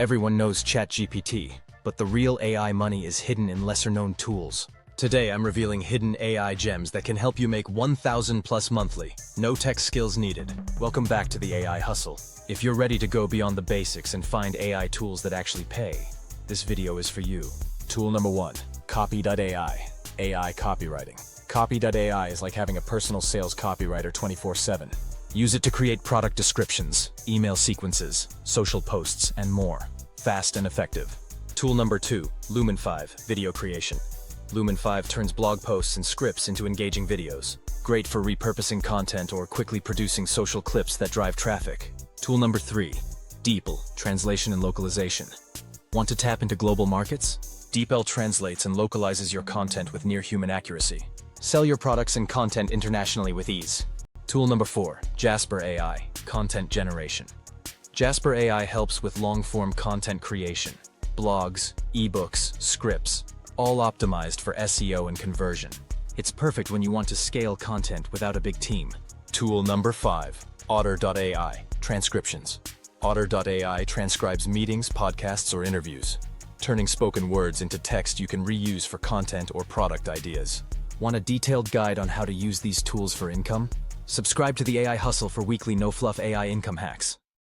Everyone knows ChatGPT, but the real AI money is hidden in lesser-known tools. Today, I'm revealing hidden AI gems that can help you make 1,000 plus monthly. No tech skills needed. Welcome back to the AI Hustle. If you're ready to go beyond the basics and find AI tools that actually pay, this video is for you. Tool number 1, Copy.ai, AI copywriting. Copy.ai is like having a personal sales copywriter 24/7. Use it to create product descriptions, email sequences, social posts, and more. Fast and effective. Tool number 2, Lumen 5, video creation. Lumen 5 turns blog posts and scripts into engaging videos. Great for repurposing content or quickly producing social clips that drive traffic. Tool number 3, DeepL, translation and localization. Want to tap into global markets? DeepL translates and localizes your content with near-human accuracy. Sell your products and content internationally with ease. Tool number 4, Jasper AI, content generation. Jasper AI helps with long-form content creation. Blogs, ebooks, scripts, all optimized for SEO and conversion. It's perfect when you want to scale content without a big team. Tool number 5, Otter.ai, transcriptions. Otter.ai transcribes meetings, podcasts, or interviews, turning spoken words into text you can reuse for content or product ideas. Want a detailed guide on how to use these tools for income? Subscribe to the AI Hustle for weekly no-fluff AI income hacks.